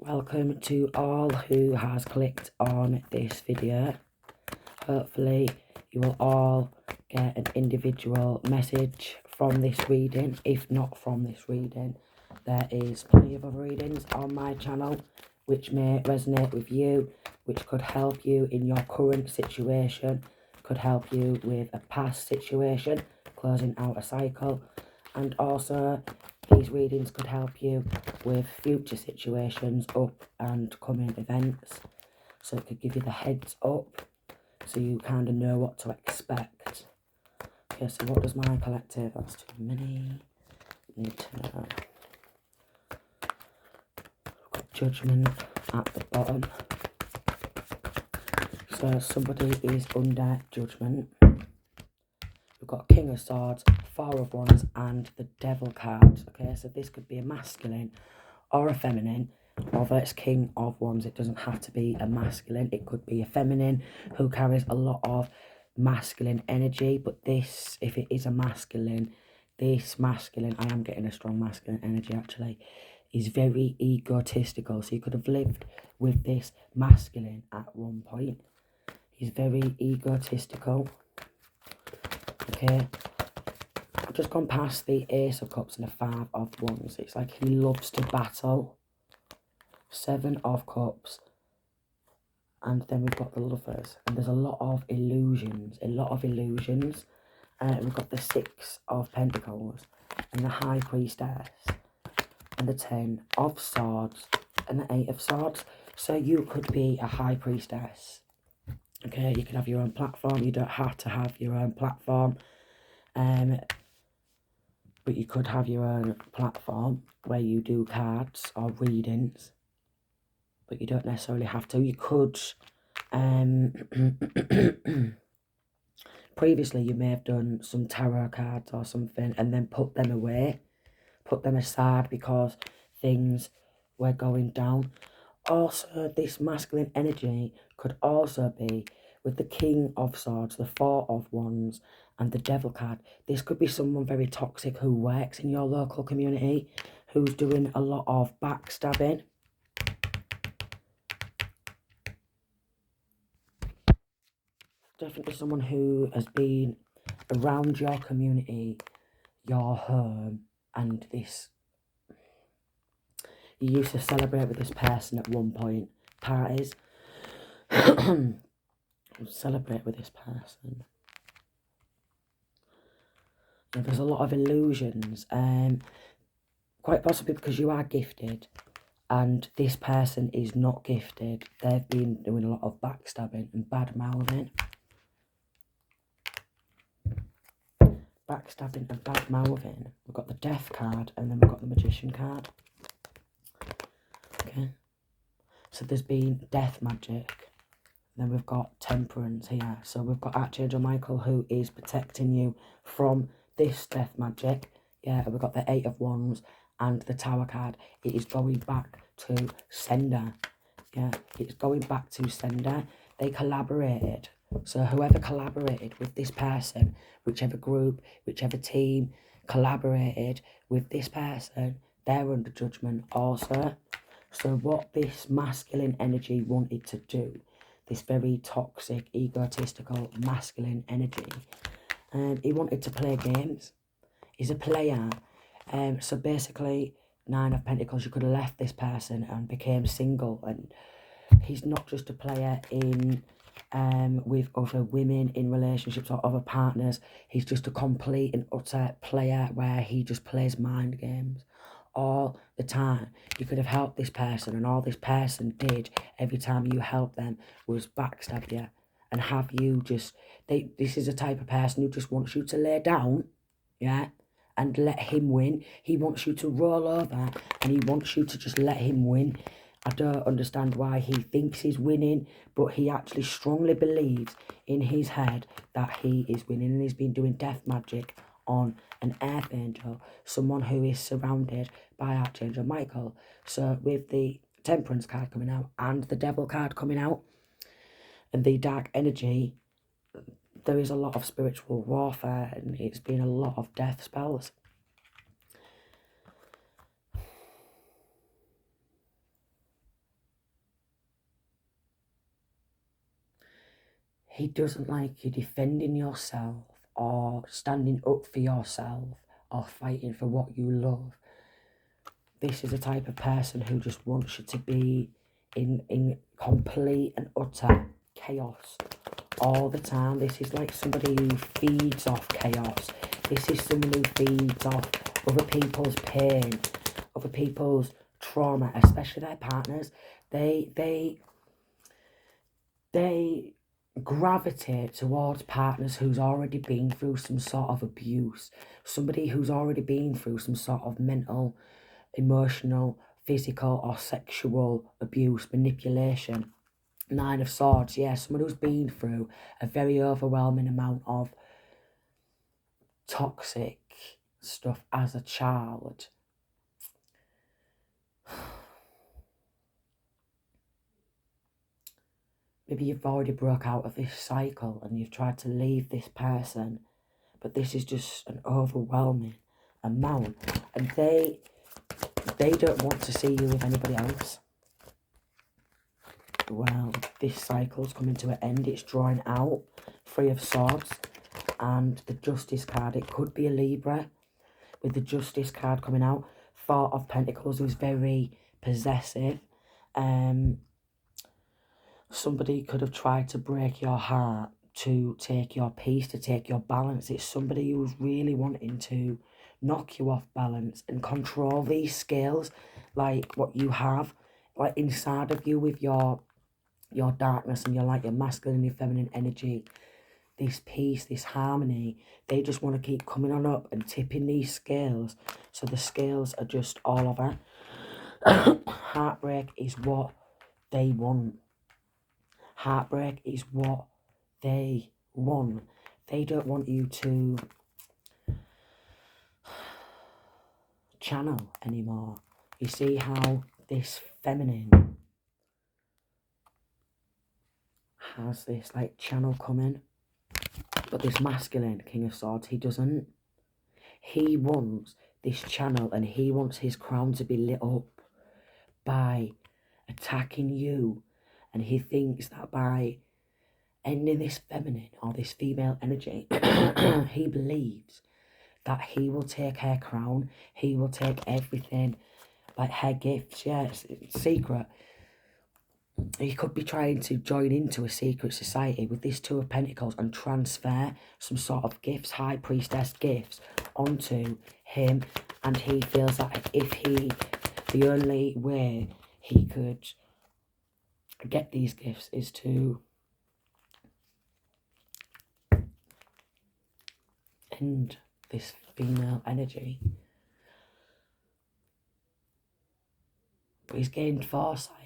Welcome to all who has clicked on this video. Hopefully you will all get an individual message from this reading. If not from this reading, there is plenty of other readings on my channel which may resonate with you, which could help you in your current situation, could help you with a past situation, closing out a cycle, and also these readings could help you with future situations, up and coming events. So it could give you the heads up so you kind of know what to expect. Okay, so what does my collective? That's too many. Need to know. We've got Judgment at the bottom. So somebody is under judgment. We've got King of Swords, Four of Wands, and the Devil card. Okay, so this could be a masculine or a feminine. Although it's King of Wands, it doesn't have to be a masculine. It could be a feminine who carries a lot of masculine energy. But this, if it is a masculine, this masculine, I am getting a strong masculine energy actually, is very egotistical. So you could have lived with this masculine at one point. He's very egotistical. Okay, I've just gone past the Ace of Cups and the Five of Wands. It's like he loves to battle. Seven of Cups. And then we've got the Lovers. And there's a lot of illusions. We've got the Six of Pentacles and the High Priestess and the Ten of Swords and the Eight of Swords. So you could be a High Priestess. Okay, you can have your own platform. You don't have to have your own platform. But you could have your own platform where you do cards or readings. But you don't necessarily have to. You could, previously you may have done some tarot cards or something and then put them away, put them aside because things were going down. Also, this masculine energy could also be with the King of Swords, the Four of Wands, and the Devil card. This could be someone very toxic who works in your local community, who's doing a lot of backstabbing. Definitely someone who has been around your community, your home, and this. You used to celebrate with this person at one point. Parties. Celebrate with this person. And there's a lot of illusions. Quite possibly because you are gifted and this person is not gifted. They've been doing a lot of backstabbing and bad mouthing. Backstabbing and bad mouthing. We've got the Death card and then we've got the Magician card. Okay. So there's been death magic. Then we've got Temperance here. So we've got Archangel Michael who is protecting you from this death magic. Yeah, we've got the Eight of Wands and the Tower card. It is going back to sender. Yeah, it's going back to sender. They collaborated. So whoever collaborated with this person, whichever group, whichever team collaborated with this person, they're under judgment also. So what this masculine energy wanted to do, this very toxic, egotistical, masculine energy, he wanted to play games. He's a player. So basically, Nine of Pentacles, you could have left this person and became single. And he's not just a player in with other women in relationships or other partners. He's just a complete and utter player where he just plays mind games all the time. You could have helped this person and all this person did every time you helped them was backstab you and have you just, this is a type of person who just wants you to lay down, yeah, and let him win. He wants you to roll over and he wants you to just let him win. I don't understand why he thinks he's winning, but he actually strongly believes in his head that he is winning, and he's been doing death magic on an Archangel, someone who is surrounded by Archangel Michael. So with the Temperance card coming out and the Devil card coming out and the dark energy, there is a lot of spiritual warfare and it's been a lot of death spells. He doesn't like you defending yourself or standing up for yourself or fighting for what you love. This is the type of person who just wants you to be in complete and utter chaos all the time. This is like somebody who feeds off chaos. This is someone who feeds off other people's pain, other people's trauma, especially their partners. They gravitate towards partners who's already been through some sort of abuse, somebody who's already been through some sort of mental, emotional, physical or sexual abuse, manipulation. 9 of Swords, yeah, someone who's been through a very overwhelming amount of toxic stuff as a child. Maybe you've already broke out of this cycle and you've tried to leave this person, but this is just an overwhelming amount, and they don't want to see you with anybody else. Well, this cycle's coming to an end. It's drawing out. 3 of Swords and the Justice card. It could be a Libra with the Justice card coming out. 4 of Pentacles, who's very possessive. Somebody could have tried to break your heart, to take your peace, to take your balance. It's somebody who's really wanting to knock you off balance and control these scales, like what you have, like inside of you with your darkness and your light, your masculine and your feminine energy. This peace, this harmony, they just want to keep coming on up and tipping these scales. So the scales are just all over. Heartbreak is what they want. Heartbreak is what they want. They don't want you to channel anymore. You see how this feminine has this like channel coming, but this masculine King of Swords, he doesn't. He wants this channel and he wants his crown to be lit up by attacking you, and he thinks that by ending this feminine or this female energy, he believes that he will take her crown, he will take everything, like her gifts. Yeah, it's secret. He could be trying to join into a secret society with this 2 of Pentacles and transfer some sort of gifts, High Priestess gifts, onto him, and he feels that the only way he could get these gifts is to end this female energy. But he's gained foresight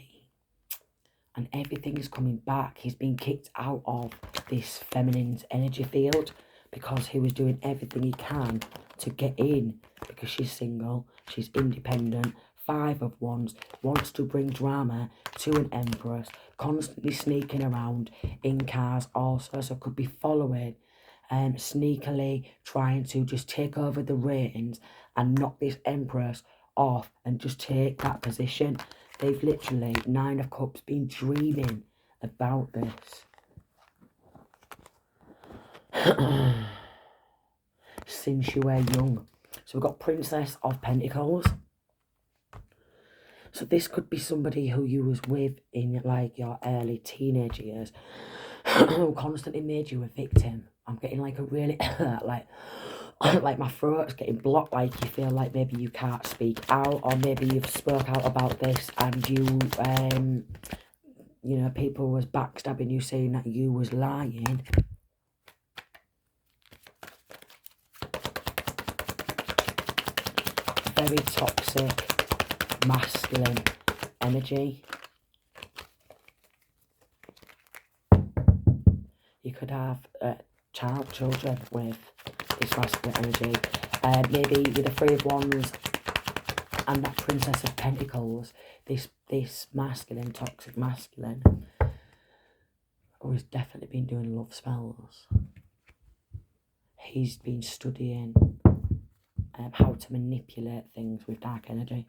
and everything is coming back. He's been kicked out of this feminine's energy field because he was doing everything he can to get in, because she's single, she's independent. 5 of Wands, wants to bring drama to an Empress, constantly sneaking around in cars also, so could be following, sneakily trying to just take over the reins and knock this Empress off and just take that position. They've literally, 9 of Cups, been dreaming about this since you were young. So we've got Princess of Pentacles. So this could be somebody who you was with in like your early teenage years, who constantly made you a victim. I'm getting like a really like my throat's getting blocked, like you feel like maybe you can't speak out, or maybe you've spoke out about this and you know, people was backstabbing you, saying that you was lying. Very toxic masculine energy. You could have children with this masculine energy. Maybe with the 3 of Wands and that Princess of Pentacles, this masculine, toxic masculine, who has definitely been doing love spells. He's been studying how to manipulate things with dark energy.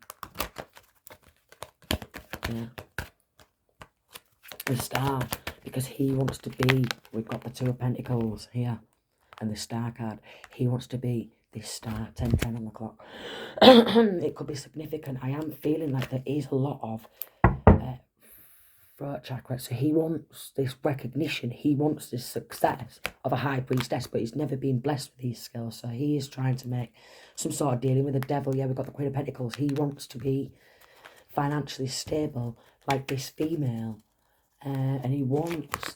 Yeah. The Star. because he wants to be, we've got the Two of Pentacles here and the Star card. He wants to be this star, 10:10 on the clock. It could be significant. I am feeling like there is a lot of throat chakra. So he wants this recognition. He wants this success of a high priestess, but he's never been blessed with these skills. So he is trying to make some sort of dealing with the devil. Yeah, we've got the Queen of Pentacles. He wants to be financially stable like this female. And he wants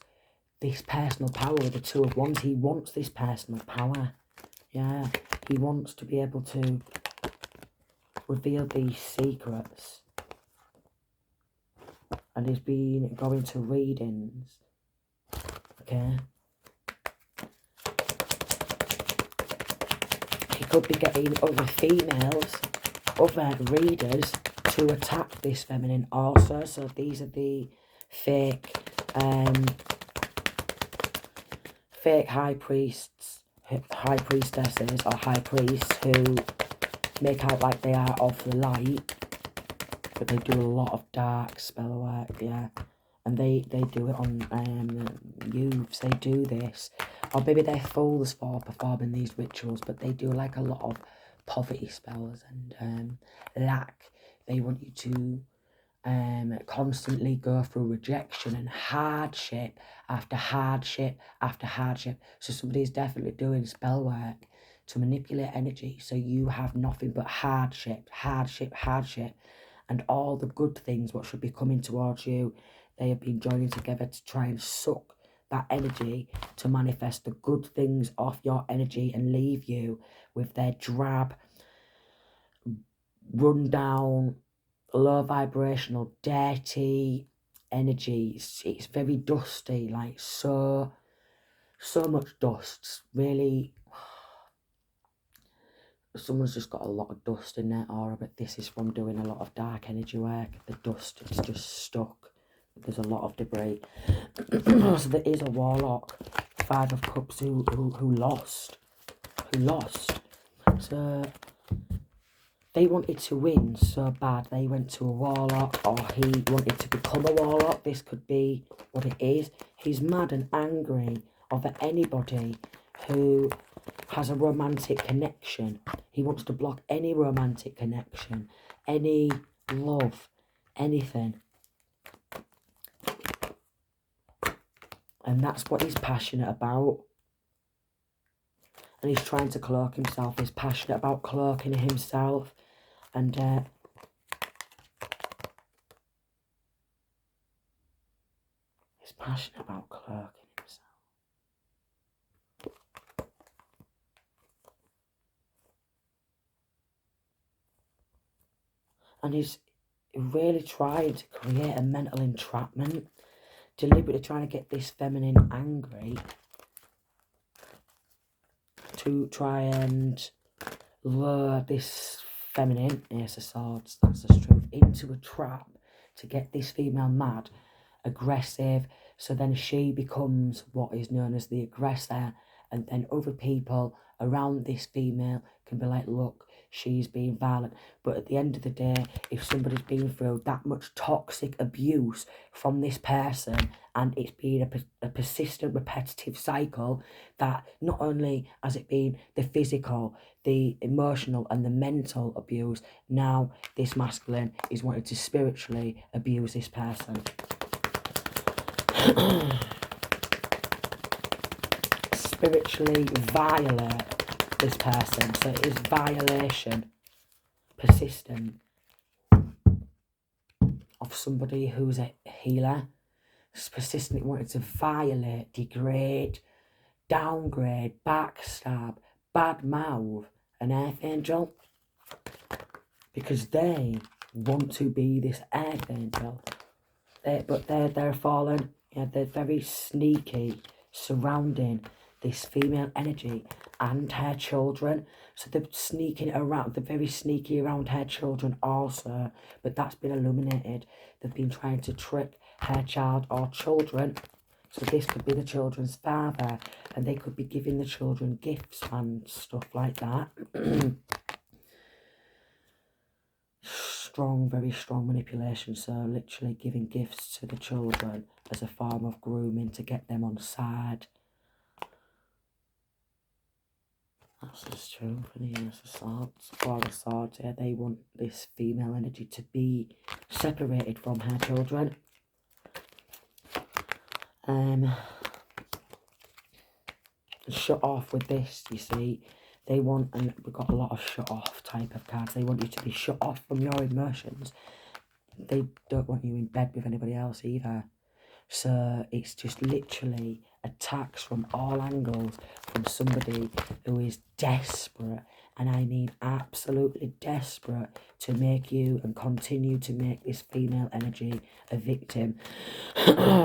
this personal power with the Two of Wands. He wants this personal power. Yeah, he wants to be able to reveal these secrets. And he's been going to readings. Okay. He could be getting other females, other readers to attack this feminine also. So these are the fake high priests, high priestesses or high priests who make out like they are of the light, but they do a lot of dark spell work, yeah. And they do it on youths, they do this. Or maybe they're fools for performing these rituals, but they do like a lot of poverty spells and lack. They want you to constantly go through rejection and hardship after hardship after hardship. So somebody is definitely doing spell work to manipulate energy, so you have nothing but hardship, hardship, hardship, and all the good things what should be coming towards you, they have been joining together to try and suck that energy to manifest the good things off your energy and leave you with their drab, run down, low vibrational, dirty energy. It's very dusty, like so much dust. Really, someone's just got a lot of dust in their aura, but this is from doing a lot of dark energy work. The dust is just stuck. There's a lot of debris. So there is a warlock, Five of Cups, who lost. So they wanted to win so bad. They went to a warlock, or he wanted to become a warlock. This could be what it is. He's mad and angry over anybody who has a romantic connection. He wants to block any romantic connection, any love, anything. And that's what he's passionate about. And he's trying to cloak himself. He's passionate about cloaking himself. And he's passionate about cloaking himself. And he's really tried to create a mental entrapment, deliberately trying to get this feminine angry, to try and lure this feminine, Ace of Swords, that's the truth, into a trap to get this female mad, aggressive, so then she becomes what is known as the aggressor, and then other people around this female can be like, look, she's being violent. But at the end of the day, if somebody's been through that much toxic abuse from this person, and it's been a persistent, repetitive cycle, that not only has it been the physical, the emotional and the mental abuse, now this masculine is wanting to spiritually abuse this person. Spiritually violate this person. So it is violation, persistent, of somebody who's a healer. Persistently wanting to violate, degrade, downgrade, backstab, badmouth an archangel, because they want to be this archangel. But they're fallen. Yeah, they're very sneaky, surrounding this female energy and her children. So they're sneaking around, they're very sneaky around her children also, but that's been illuminated. They've been trying to trick her child or children. So this could be the children's father, and they could be giving the children gifts and stuff like that. very strong manipulation. So literally giving gifts to the children as a form of grooming to get them on side. That's just true for the Ace of Swords. Four of Swords, yeah, they want this female energy to be separated from her children. Shut off with this, you see. They want, and we've got a lot of shut off type of cards. They want you to be shut off from your emotions. They don't want you in bed with anybody else either. So it's just literally attacks from all angles from somebody who is desperate, and I mean absolutely desperate, to make you and continue to make this female energy a victim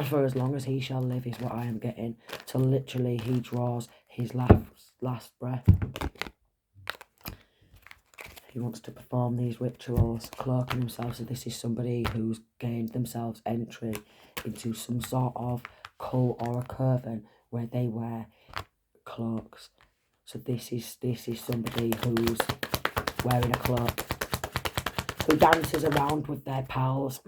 for as long as he shall live, is what I am getting, till literally he draws his last breath. He wants to perform these rituals, cloaking himself. So this is somebody who's gained themselves entry into some sort of cult or a coven where they wear cloaks. So this is somebody who's wearing a cloak, who dances around with their pals.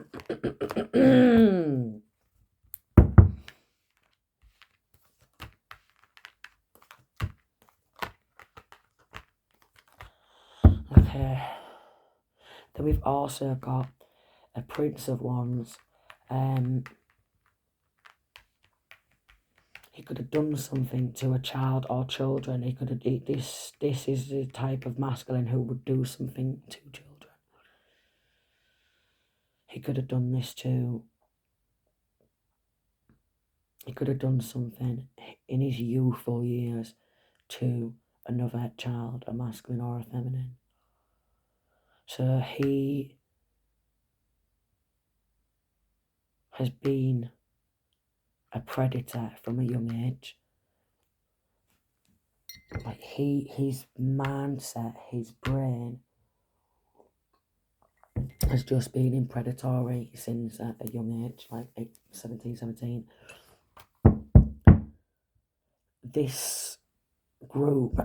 Okay. Then we've also got a Prince of Wands. He could have done something to a child or children. He could have. This is the type of masculine who would do something to children. He could have done this to. He could have done something in his youthful years to another child, a masculine or a feminine. So he has been a predator from a young age. Like his mindset, his brain has just been in predatory since at a young age, like 17. This group,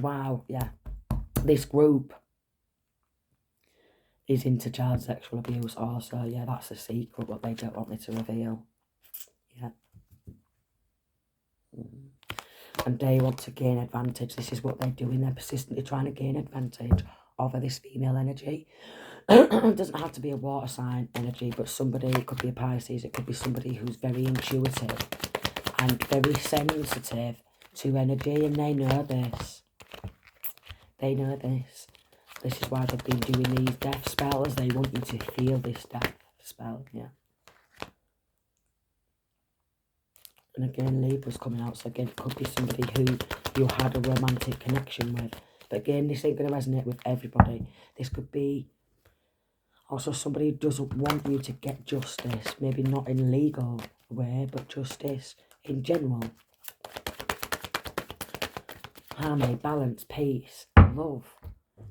wow, yeah, this group is into child sexual abuse also. Yeah, that's a secret, but they don't want me to reveal. Yeah. And they want to gain advantage. This is what they're doing. They're persistently trying to gain advantage over this female energy. It doesn't have to be a water sign energy, but somebody, it could be a Pisces, it could be somebody who's very intuitive and very sensitive to energy, and they know this. They know this. This is why they've been doing these death spells. They want you to feel this death spell, yeah. And again, Libra's coming out, so again, it could be somebody who you had a romantic connection with. But again, this ain't going to resonate with everybody. This could be also somebody who doesn't want you to get justice. Maybe not in a legal way, but justice in general. Harmony, balance, peace, love.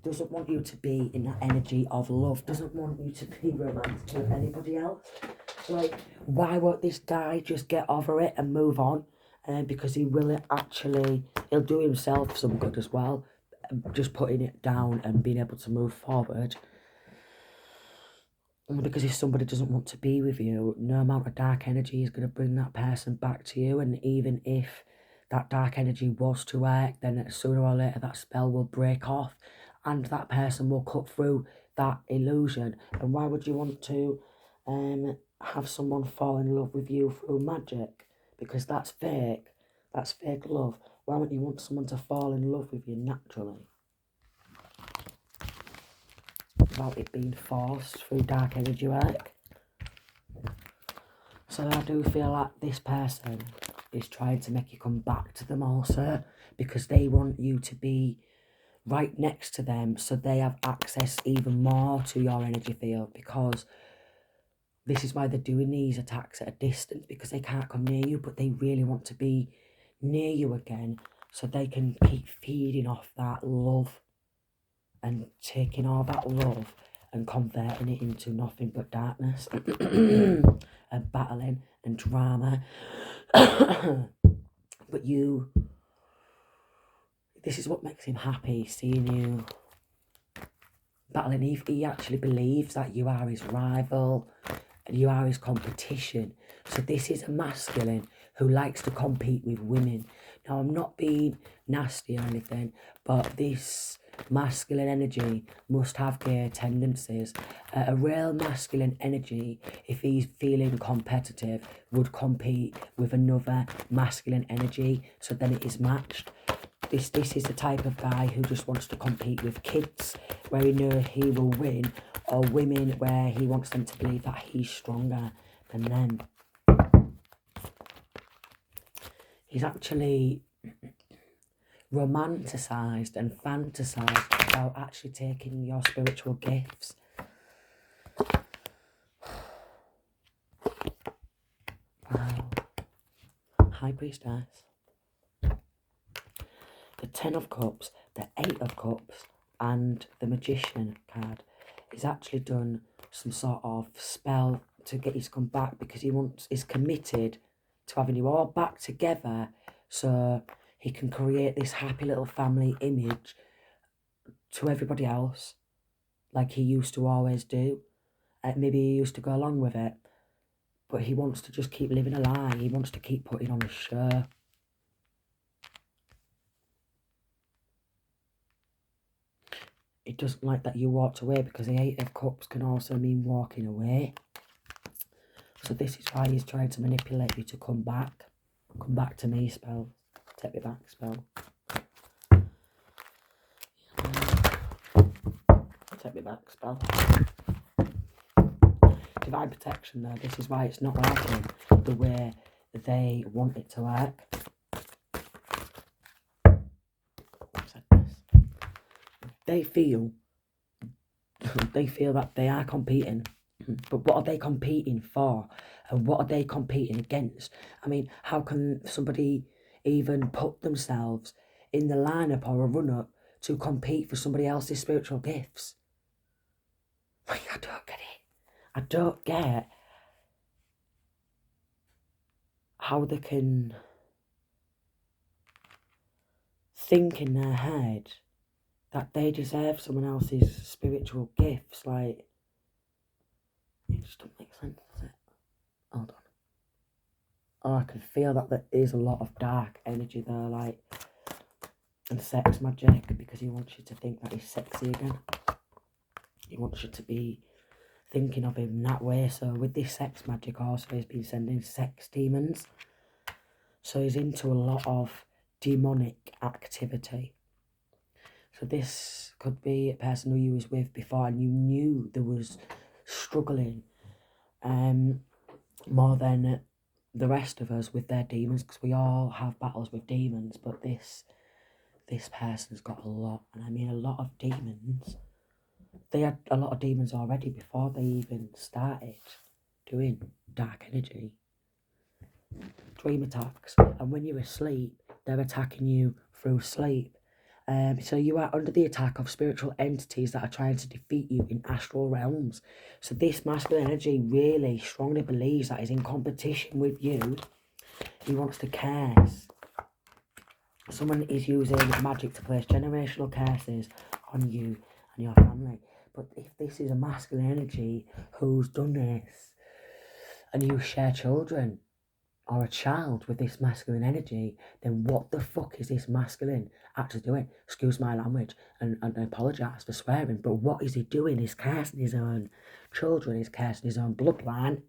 Doesn't want you to be in that energy of love. Doesn't want you to be romantic with anybody else. Like, why won't this guy just get over it and move on? Because he will actually, he'll do himself some good as well. Just putting it down and being able to move forward. Because if somebody doesn't want to be with you, no amount of dark energy is going to bring that person back to you. And even if that dark energy was to work, then sooner or later that spell will break off and that person will cut through that illusion. And why would you want to have someone fall in love with you through magic? Because that's fake. That's fake love. Why wouldn't you want someone to fall in love with you naturally? Without it being forced through dark energy work. So I do feel like this person is trying to make you come back to them also, because they want you to be right next to them so they have access even more to your energy field, because this is why they're doing these attacks at a distance, because they can't come near you, but they really want to be near you again so they can keep feeding off that love and taking all that love and converting it into nothing but darkness and battling and drama. But you, this is what makes him happy, seeing you battling. He actually believes that you are his rival and you are his competition. So this is a masculine who likes to compete with women. Now, I'm not being nasty or anything, but this masculine energy must have gay tendencies. A real masculine energy, if he's feeling competitive, would compete with another masculine energy, so then it is matched. This is the type of guy who just wants to compete with kids where he knows he will win, or women where he wants them to believe that he's stronger than them. He's actually romanticised and fantasised about actually taking your spiritual gifts. Wow. High Priestess. The 10 of Cups, the 8 of Cups, and the Magician card. He's actually done some sort of spell to get you to come back because he's committed to having you all back together so he can create this happy little family image to everybody else like he used to always do. Maybe he used to go along with it, but he wants to just keep living a lie. He wants to keep putting on a show. It doesn't like that you walked away because the 8 of Cups can also mean walking away. So this is why he's trying to manipulate you to come back. Come back to me, spell. Take me back, spell. Take me back, spell. Divine protection though. This is why it's not working the way they want it to work. They feel that they are competing, but what are they competing for, and what are they competing against? I mean, how can somebody even put themselves in the lineup or a run-up to compete for somebody else's spiritual gifts? Like, I don't get it. I don't get how they can think in their head that they deserve someone else's spiritual gifts. Like, it just doesn't make sense, does it? Hold on. Oh, I can feel that there is a lot of dark energy there, like, and sex magic, because he wants you to think that he's sexy again. He wants you to be thinking of him in that way. So with this sex magic also, he's been sending sex demons. So he's into a lot of demonic activity. So this could be a person who you was with before and you knew there was struggling more than the rest of us with their demons, because we all have battles with demons, but this person's got a lot, and I mean a lot of demons. They had a lot of demons already before they even started doing dark energy. Dream attacks, and when you're asleep, they're attacking you through sleep. So you are under the attack of spiritual entities that are trying to defeat you in astral realms. So this masculine energy really strongly believes that he's in competition with you. He wants to curse. Someone is using magic to place generational curses on you and your family. But if this is a masculine energy who's done this, and you share children, or a child with this masculine energy, then what the fuck is this masculine actually doing? Excuse my language, and I apologise for swearing, but what is he doing? He's cursing his own children, he's cursing his own bloodline.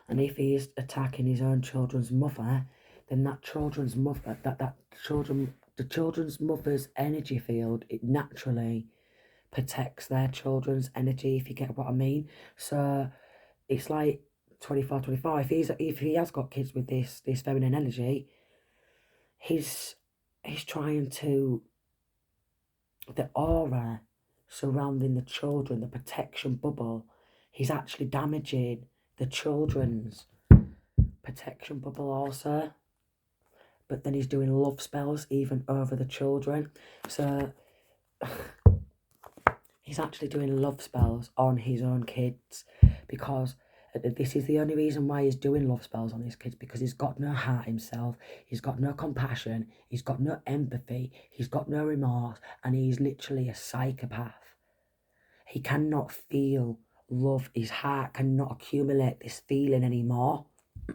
And if he is attacking his own children's mother, then that children's mother, the children's mother's energy field, it naturally protects their children's energy, if you get what I mean. So it's like 24. If he has got kids with this feminine energy, he's trying to, the aura surrounding the children, the protection bubble, he's actually damaging the children's protection bubble also. But then he's doing love spells even over the children. So he's actually doing love spells on his own kids, because This is the only reason why he's doing love spells on his kids, because he's got no heart himself, he's got no compassion, he's got no empathy, he's got no remorse, and he's literally a psychopath. He cannot feel love. His heart cannot accumulate this feeling anymore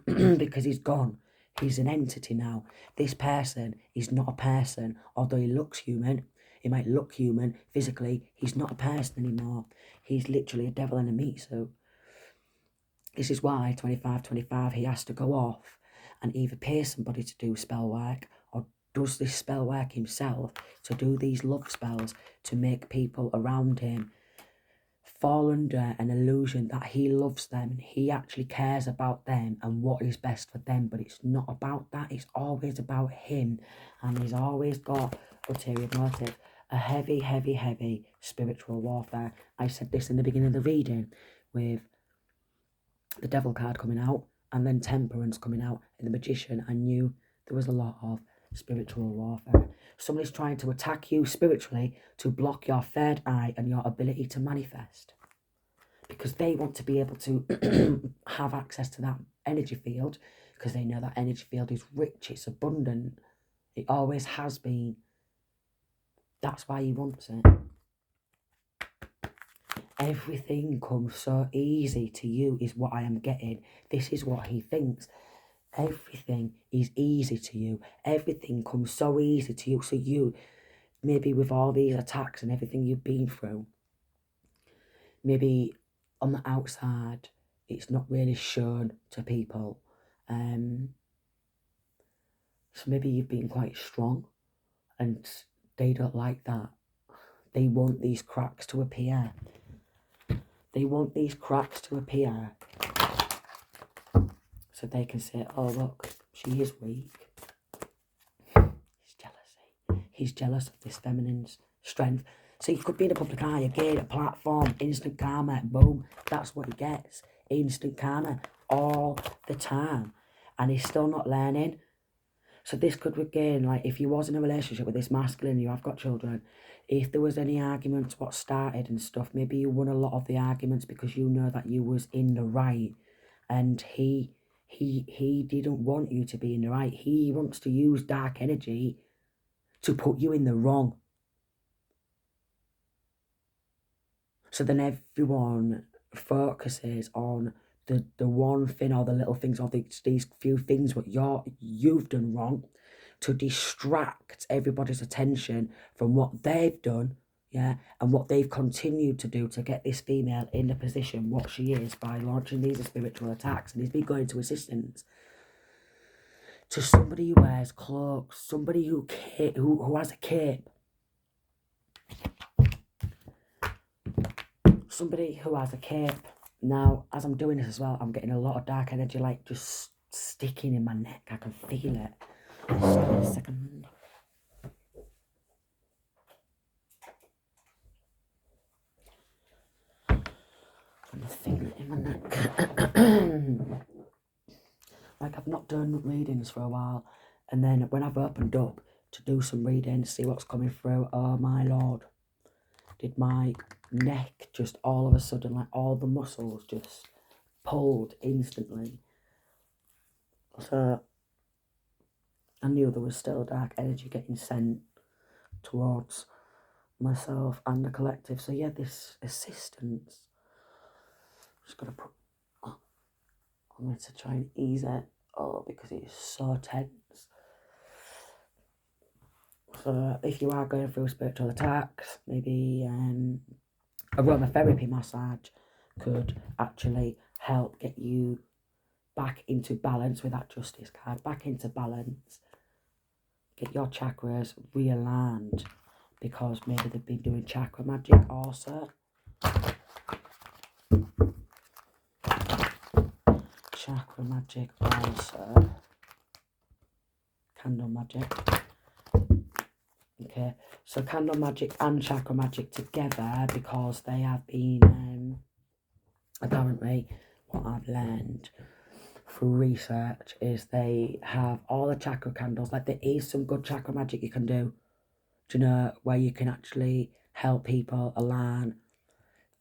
because he's gone. He's an entity now. This person is not a person, although he looks human. He might look human physically. He's not a person anymore. He's literally a devil in a meat suit. This is why 25 he has to go off and either pay somebody to do spell work, or does this spell work himself to do these love spells to make people around him fall under an illusion that he loves them and he actually cares about them and what is best for them. But it's not about that. It's always about him, and he's always got ulterior motive. A heavy spiritual warfare. I said this in the beginning of the reading with the devil card coming out and then temperance coming out in the magician. I knew there was a lot of spiritual warfare. Somebody's trying to attack you spiritually to block your third eye and your ability to manifest, because they want to be able to have access to that energy field, because they know that energy field is rich, it's abundant, it always has been. That's why he wants it. Everything comes so easy to you is what I am getting. This is what he thinks. Everything is easy to you. Everything comes so easy to you. So you, maybe with all these attacks and everything you've been through, maybe on the outside, it's not really shown to people. So maybe you've been quite strong and they don't like that. They want these cracks to appear. They want these cracks to appear so they can say, oh, look, she is weak. It's jealousy. He's jealous of this feminine's strength. So you could be in a public eye, again, a platform, instant karma, boom. That's what he gets. Instant karma all the time. And he's still not learning. So this could, again, like if you was in a relationship with this masculine, you have got children, if there was any arguments what started and stuff, maybe you won a lot of the arguments because you know that you was in the right, and he didn't want you to be in the right. He wants to use dark energy to put you in the wrong. So then everyone focuses on the one thing or the little things or these few things what you've done wrong, to distract everybody's attention from what they've done, yeah, and what they've continued to do to get this female in the position what she is by launching these spiritual attacks. And he's been going to assistance to somebody who wears cloaks, somebody who has a cape. Somebody who has a cape. Now, as I'm doing this as well, I'm getting a lot of dark energy, like just sticking in my neck. I can feel it. Just give me a second. I'm feeling it in my neck. Like, I've not done readings for a while, and then when I've opened up to do some readings, see what's coming through, oh my lord, did my neck just all of a sudden, like all the muscles just pulled instantly. So I knew there was still dark energy getting sent towards myself and the collective. So yeah, this assistance, I'm just gonna put, I'm going to try and ease it, because it is so tense. So if you are going through spiritual attacks, maybe aromatherapy massage could actually help get you back into balance with that justice card, back into balance, get your chakras realigned, because maybe they've been doing chakra magic also. Chakra magic also. Candle magic. Okay, so candle magic and chakra magic together, because they have been, apparently, what I've learned through research is they have all the chakra candles. Like, there is some good chakra magic you can do, where you can actually help people align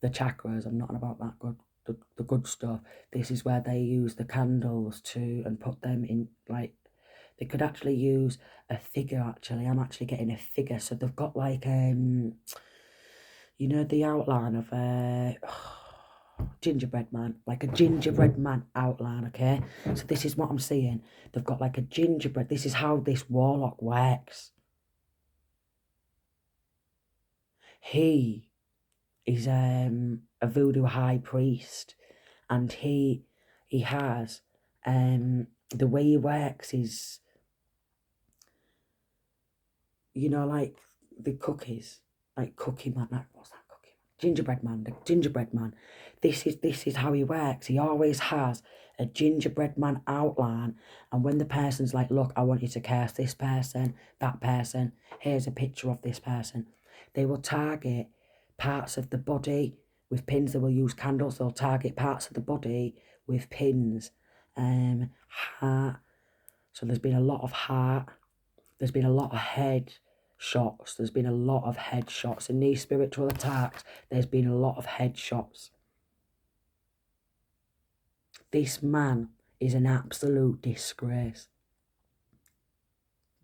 the chakras. I'm not about that good the good stuff. This is where they use the candles and put them in, like, they could actually use a figure, actually. I'm actually getting a figure. So they've got like, you know, the outline of a gingerbread man, like a gingerbread man outline, okay? So this is what I'm seeing. They've got like a gingerbread. This is how this warlock works. He is a voodoo high priest, and he has the way he works is, you know, like the cookies, like Cookie Man. What's that, Cookie Man? Gingerbread Man. The gingerbread man. This is how he works. He always has a gingerbread man outline, and when the person's like, look, I want you to cast this person, that person. Here's a picture of this person. They will target parts of the body with pins. They will use candles. They'll target parts of the body with pins. Heart. So there's been a lot of heart. There's been a lot of head shots. There's been a lot of head shots. In these spiritual attacks, there's been a lot of head shots. This man is an absolute disgrace.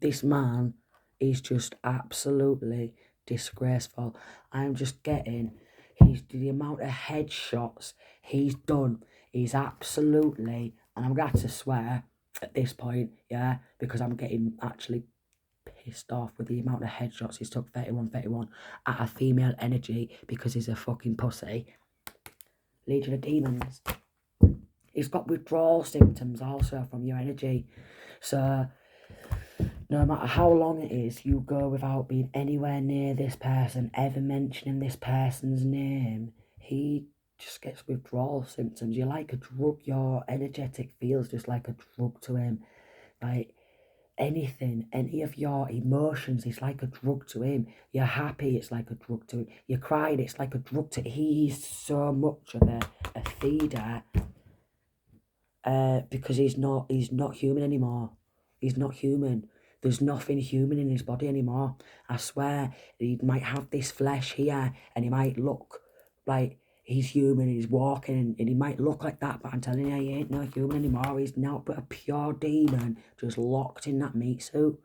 This man is just absolutely disgraceful. I'm just getting, the amount of headshots he's done is absolutely, and I'm going to swear at this point, yeah, because I'm getting actually pissed off with the amount of headshots he's took, 31 at a female energy, because he's a fucking pussy. Legion of Demons. He's got withdrawal symptoms also from your energy. So no matter how long it is, you go without being anywhere near this person, ever mentioning this person's name, he just gets withdrawal symptoms. You're like a drug. Your energetic feels just like a drug to him. Like anything, any of your emotions is like a drug to him. You're happy, it's like a drug to him. You're crying, it's like a drug to him. He's so much of a feeder, because he's not human anymore. He's not human. There's nothing human in his body anymore. I swear, he might have this flesh here, and he might look like he's human, he's walking, and he might look like that, but I'm telling you, he ain't no human anymore. He's now but a pure demon, just locked in that meat suit.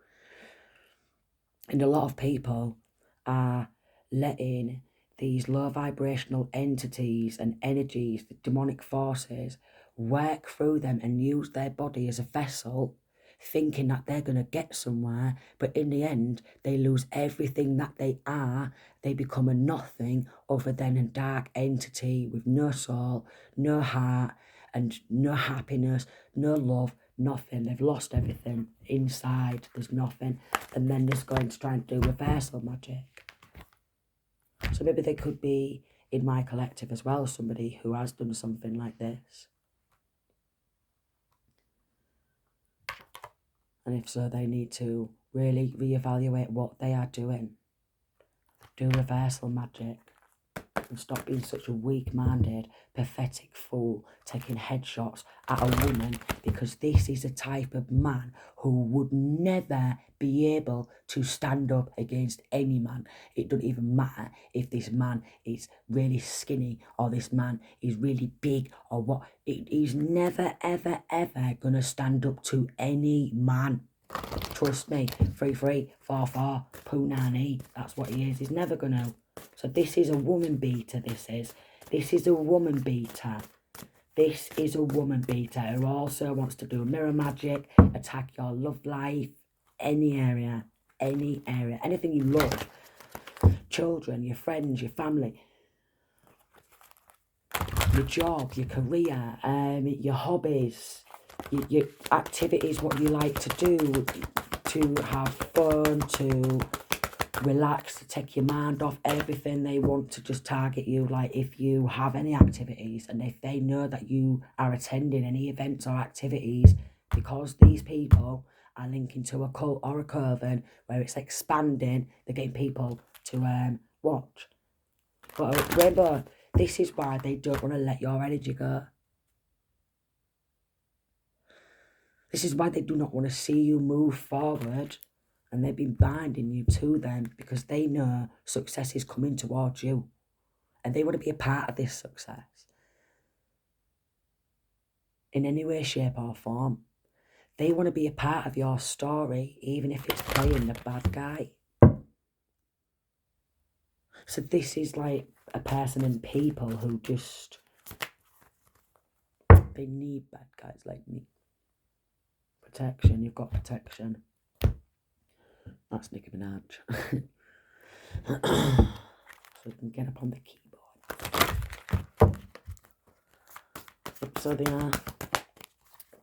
And a lot of people are letting these low vibrational entities and energies, the demonic forces, work through them and use their body as a vessel, thinking that they're going to get somewhere, but in the end, they lose everything that they are. They become a nothing other than a dark entity with no soul, no heart, and no happiness, no love, nothing. They've lost everything inside. There's nothing. And then they're going to try and do reversal magic. So maybe they could be in my collective as well, somebody who has done something like this. And if so, they need to really reevaluate what they are doing. Do reversal magic. And stop being such a weak-minded, pathetic fool, taking headshots at a woman, because this is a type of man who would never be able to stand up against any man. It doesn't even matter if this man is really skinny or this man is really big or what. He's never, ever, ever going to stand up to any man. Trust me, 3-3, 4-4, Punani, that's what he is. He's never going to. So this is a woman beater, this is a woman beater. This is a woman beater who also wants to do mirror magic, attack your love life, any area, anything you love. Children, your friends, your family, your job, your career, your hobbies, your activities, what you like to do, to have fun, to relax, to take your mind off everything. They want to just target you. Like if you have any activities and if they know that you are attending any events or activities, because these people are linking to a cult or a coven where it's expanding, they're getting people to watch. But remember, this is why they don't want to let your energy go. This is why they do not want to see you move forward. And they've been binding you to them because they know success is coming towards you. And they want to be a part of this success. in any way, shape or form. They want to be a part of your story, even if it's playing the bad guy. So this is like a person and people who just, they need bad guys like me. Protection, you've got protection. That's Nicki Minaj. So we can get up on the keyboard. So they are,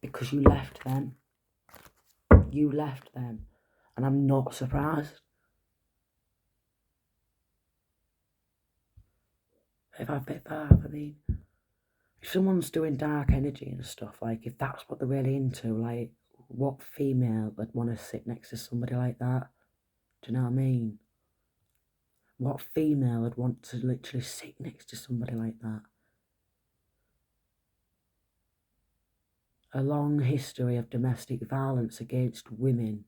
because you left them. You left them. And I'm not surprised. If I mean, if someone's doing dark energy and stuff, like, if that's what they're really into, like, what female would want to sit next to somebody like that? Do you know what I mean? What female would want to literally sit next to somebody like that? A long history of domestic violence against women.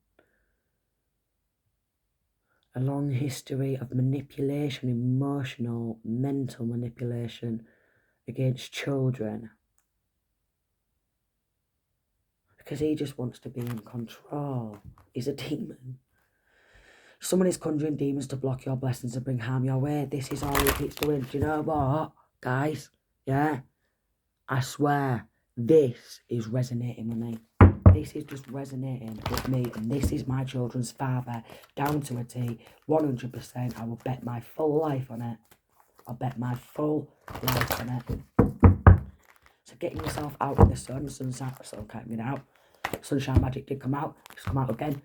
A long history of manipulation, emotional, mental manipulation against children. Because he just wants to be in control. He's a demon. Someone is conjuring demons to block your blessings and bring harm your way. This is all he keeps doing. Do you know what, guys? Yeah? I swear, this is resonating with me. This is just resonating with me. And this is my children's father, down to a T, 100%. I will bet my full life on it. I'll bet my full life on it. So getting yourself out in the sun can't get out. Sunshine magic did come out. It's come out again.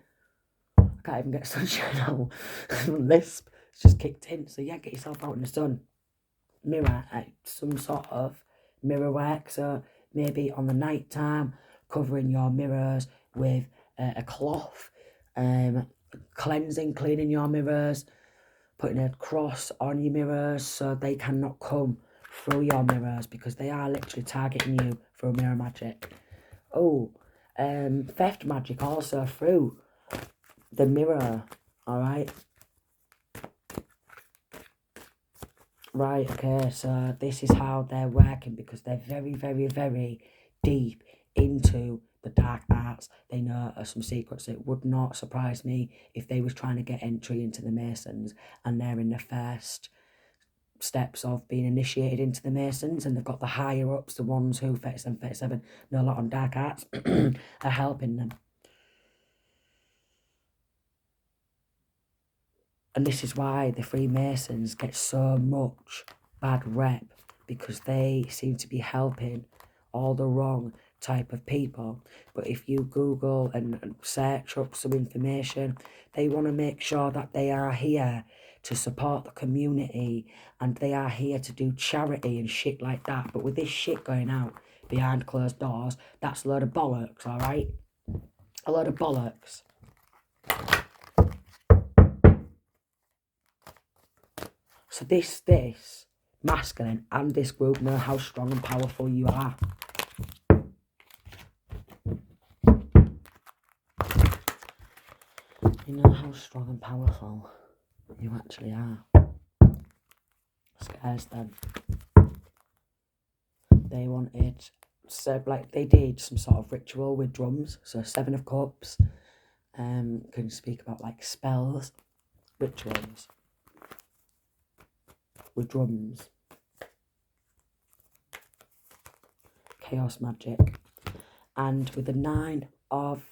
I can't even get sunshine out. Lisp. It's just kicked in. So yeah, get yourself out in the sun. Mirror, some sort of mirror work. So maybe on the night time, covering your mirrors with a cloth, cleansing, cleaning your mirrors, putting a cross on your mirrors so they cannot come through your mirrors, because they are literally targeting you through mirror magic. Oh, theft magic also through the mirror. All right. Right, okay, so this is how they're working, because they're very, very, very deep into the dark arts. They know some secrets. It would not surprise me if they was trying to get entry into the Masons, and they're in the first steps of being initiated into the Masons, and they've got the higher ups, the ones who 37 know a lot on dark arts, are helping them. And this is why the Freemasons get so much bad rep, because they seem to be helping all the wrong type of people. But if you Google and search up some information, they want to make sure that they are here to support the community, and they are here to do charity and shit like that. But with this shit going out behind closed doors, that's a load of bollocks, all right? A load of bollocks. So this masculine and this group know how strong and powerful you are. You know how strong and powerful you actually are. Scares them. They wanted, so like they did some sort of ritual with drums. So 7 of Cups. Can speak about like spells, rituals with drums, chaos magic, and with the 9 of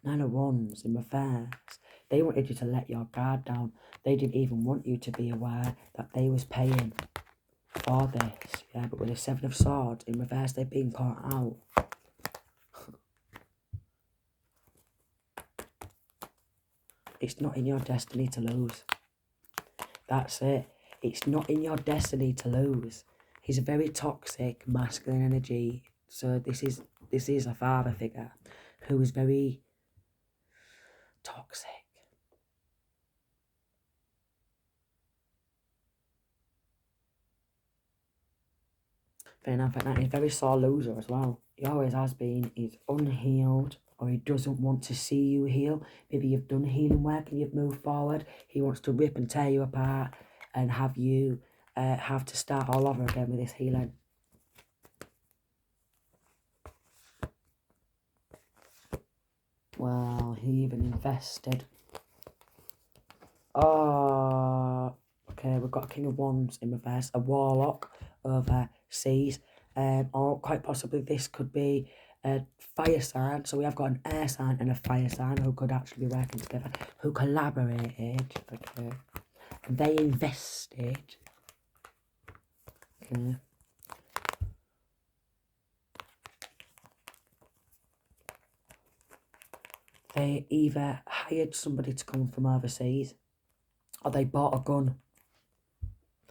Wands in reverse, they wanted you to let your guard down. They didn't even want you to be aware that they was paying for this. Yeah, but with the 7 of Swords in reverse, they've been caught out. It's not in your destiny to lose. That's it. It's not in your destiny to lose. He's a very toxic masculine energy. So this is a father figure who is very toxic. Fair enough, he's a very sore loser as well. He always has been. He's unhealed, or he doesn't want to see you heal. Maybe you've done healing work and you've moved forward. He wants to rip and tear you apart and have you have to start all over again with this healing. Well, he even invested. Oh, okay, we've got a King of Wands in reverse, a Warlock overseas. Or quite possibly this could be a fire sign. So we have got an air sign and a fire sign who could actually be working together, who collaborated. Okay. And they invested. Okay. They either hired somebody to come from overseas, or they bought a gun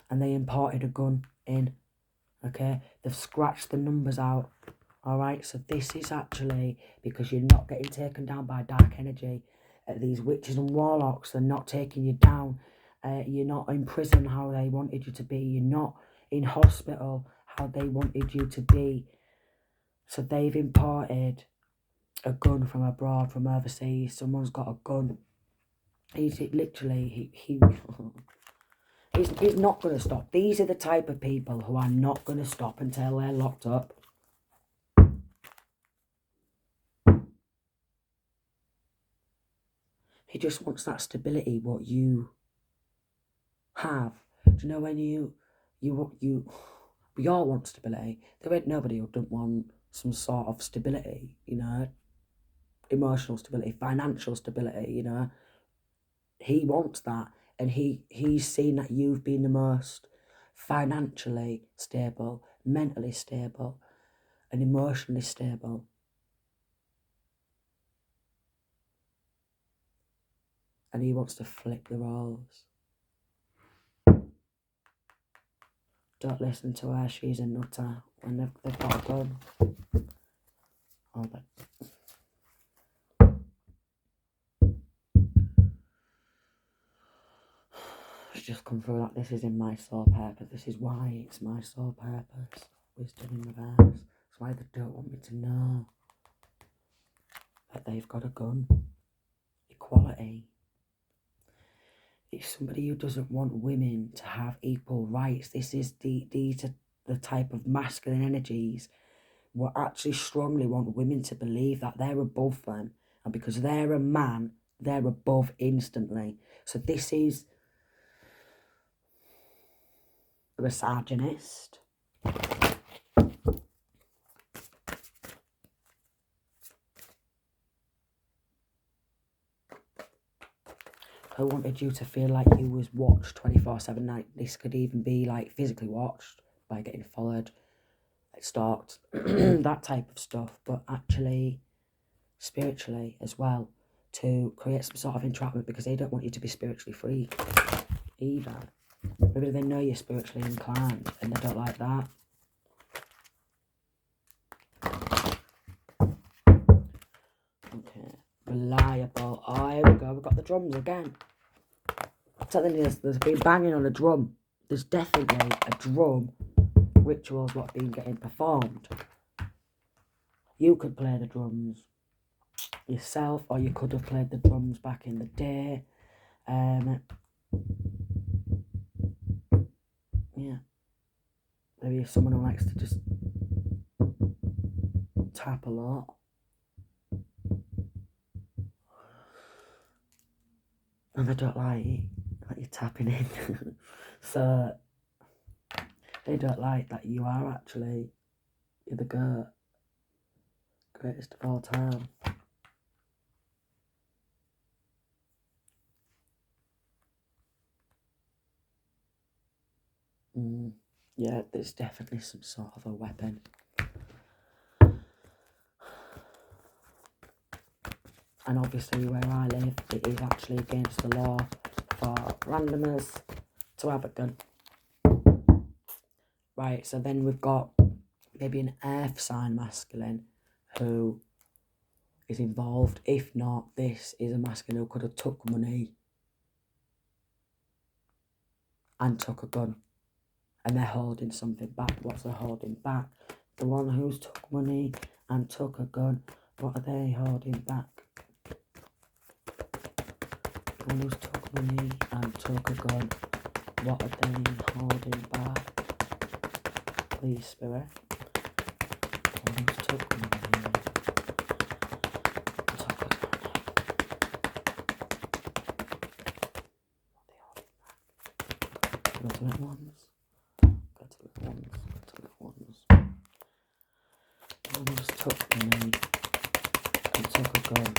and they imported a gun in. Okay, they've scratched the numbers out. All right, so this is actually because you're not getting taken down by dark energy. These witches and warlocks are not taking you down. You're not in prison how they wanted you to be. You're not in hospital how they wanted you to be. So they've imported a gun from abroad, from overseas. Someone's got a gun. He's literally, he's not going to stop. These are the type of people who are not going to stop until they're locked up. He just wants that stability, what you have. Do you know when we all want stability. There ain't nobody who don't want some sort of stability, you know, emotional stability, financial stability, you know. He wants that, and he's seen that you've been the most financially stable, mentally stable, and emotionally stable. And he wants to flip the roles. Don't listen to her, she's a nutter. When they've got a gun. Oh, but it's just come through like this is in my soul purpose. This is why it's my soul purpose. Wisdom in reverse. That's why they don't want me to know that they've got a gun. Equality. It's somebody who doesn't want women to have equal rights. These are the type of masculine energies who actually strongly want women to believe that they're above them. And because they're a man, they're above instantly. So this is a misogynist. Who wanted you to feel like you was watched 24/7. Like this could even be like physically watched by getting followed, like stalked, that type of stuff. But actually, spiritually as well, to create some sort of entrapment because they don't want you to be spiritually free either. Maybe they know you're spiritually inclined and they don't like that. Okay, reliable. Oh, here we go. We've got the drums again. I'm telling you, there's been banging on a drum. There's definitely a drum rituals what been getting performed. You could play the drums yourself, or you could have played the drums back in the day. Yeah. Maybe if someone who likes to just tap a lot. And they don't like that you're tapping in. So they don't like that you are actually, you're the greatest of all time. Yeah, there's definitely some sort of a weapon. And obviously where I live, it is actually against the law for randomers to have a gun. Right, so then we've got maybe an earth sign masculine who is involved. If not, this is a masculine who could have took money and took a gun. And they're holding something back. What's they holding back? The one who's took money and took a gun. What are they holding back? The one who's took money and took a gun. What are they holding back? Please, Spirit. The one who's took money and took a gun. Go to little ones. Go to little ones. Go to little ones. Ones took money and took a gun.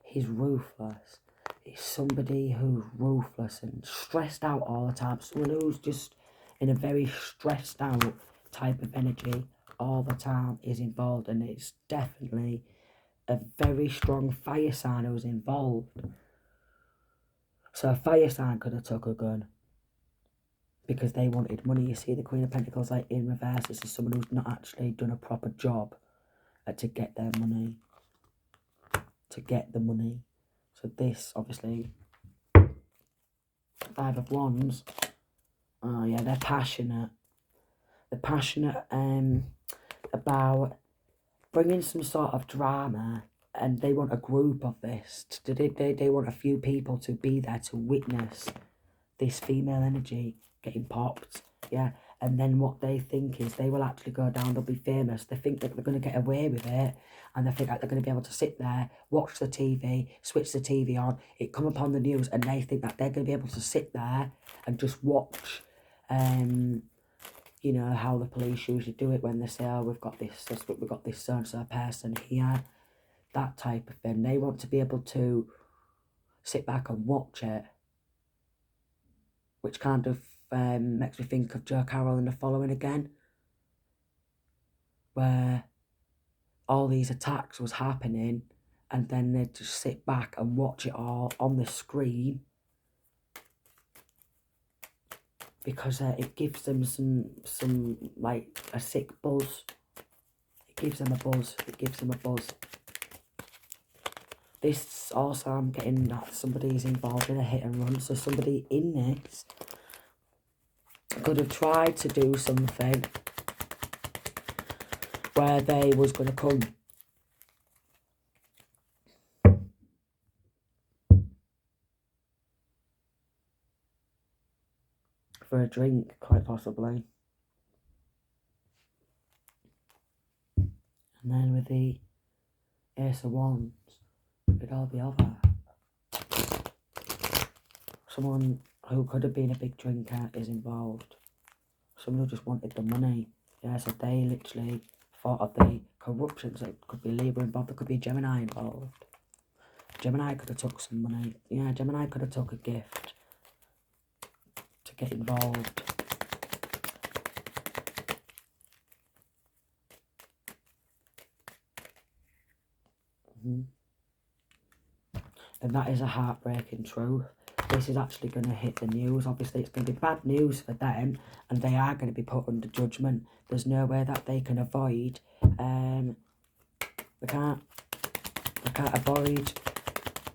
He's ruthless. He's somebody who's ruthless and stressed out all the time. Someone who's just in a very stressed out type of energy all the time is involved, and it's definitely a very strong fire sign who's involved. So a fire sign could have took a gun because they wanted money. You see the Queen of Pentacles like in reverse. This is someone who's not actually done a proper job to get their money. To get the money. So this, obviously, Five of Wands. Oh yeah, they're passionate. They're passionate about bringing some sort of drama, and they want a group of this. They want a few people to be there to witness this female energy getting popped. Yeah. And then what they think is they will actually go down, they'll be famous. They think that they're going to get away with it. And they think like they're going to be able to sit there, watch the TV, switch the TV on, it come upon the news, and they think that they're going to be able to sit there and just watch, you know, how the police usually do it when they say, oh, we've got this so-and-so person here. That type of thing. They want to be able to sit back and watch it. Which kind of makes me think of Joe Carroll in The Following again, where all these attacks was happening and then they'd just sit back and watch it all on the screen because it gives them some like a sick buzz. It gives them a buzz. It gives them a buzz. This also, I'm getting that somebody's involved in a hit and run, so somebody in this could have tried to do something where they was going to come for a drink, quite possibly. And then with the Ace of Wands, it'd all be over. Someone who could have been a big drinker is involved. Someone who just wanted the money. Yeah, so they literally thought of the corruption. So it could be Libra involved, there could be a Gemini involved. Gemini could have took some money. Yeah, Gemini could have took a gift to get involved. And that is a heartbreaking truth. This is actually going to hit the news. Obviously, it's going to be bad news for them, and they are going to be put under judgment. There's no way that they can avoid. They can't avoid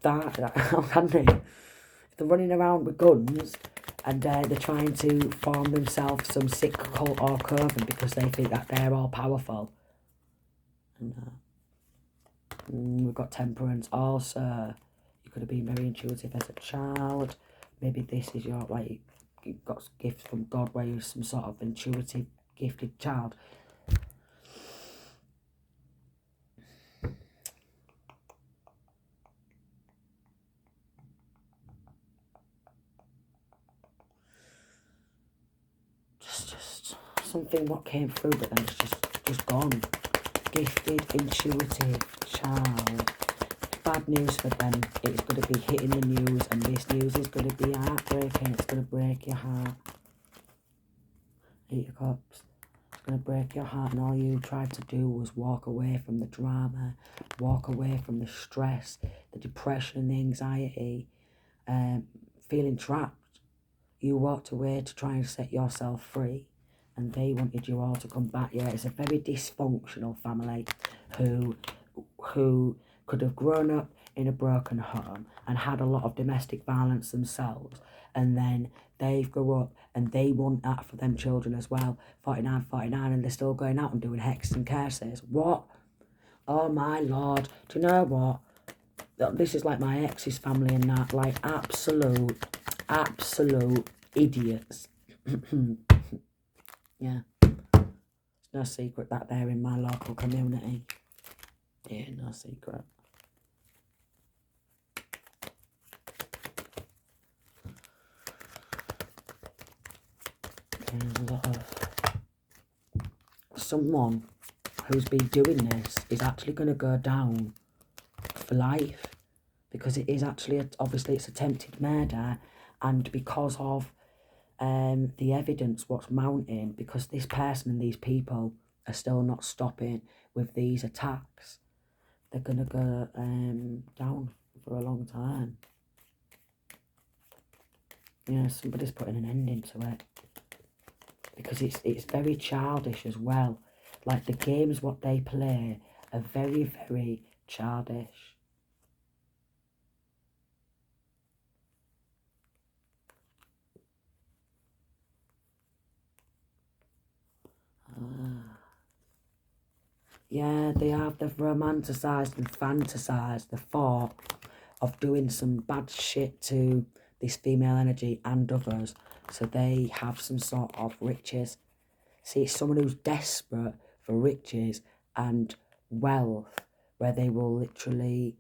that. How can they? If they're running around with guns and they're trying to form themselves some sick cult or coven because they think that they're all powerful. And we've got Temperance also. Could have been very intuitive as a child. Maybe this is your, like, you've got gifts from God where you're some sort of intuitive, gifted child. Just something what came through, but then it's just gone. Gifted, intuitive child. Bad news for them. It's going to be hitting the news, and this news is going to be heartbreaking. It's going to break your heart. Eight of Cups. It's going to break your heart, and all you tried to do was walk away from the drama, walk away from the stress, the depression, the anxiety, feeling trapped. You walked away to try and set yourself free, and they wanted you all to come back. Yeah, it's a very dysfunctional family who could have grown up in a broken home and had a lot of domestic violence themselves, and then they grew up and they want that for them children as well. 49, and they're still going out and doing hexes and curses. What? Oh my lord. Do you know what? This is like my ex's family and that. Like absolute idiots. Yeah. No secret that they're in my local community. Yeah, no secret. There's a lot of... Someone who's been doing this is actually going to go down for life. Because it is actually, obviously it's attempted murder. And because of the evidence, what's mounting, because this person and these people are still not stopping with these attacks, they're going to go down for a long time. Yeah, somebody's putting an ending to it. Because it's very childish as well. Like, the games what they play are very, very childish. Yeah, they've romanticised and fantasised the thought of doing some bad shit to this female energy and others, so they have some sort of riches. See, it's someone who's desperate for riches and wealth, where they will literally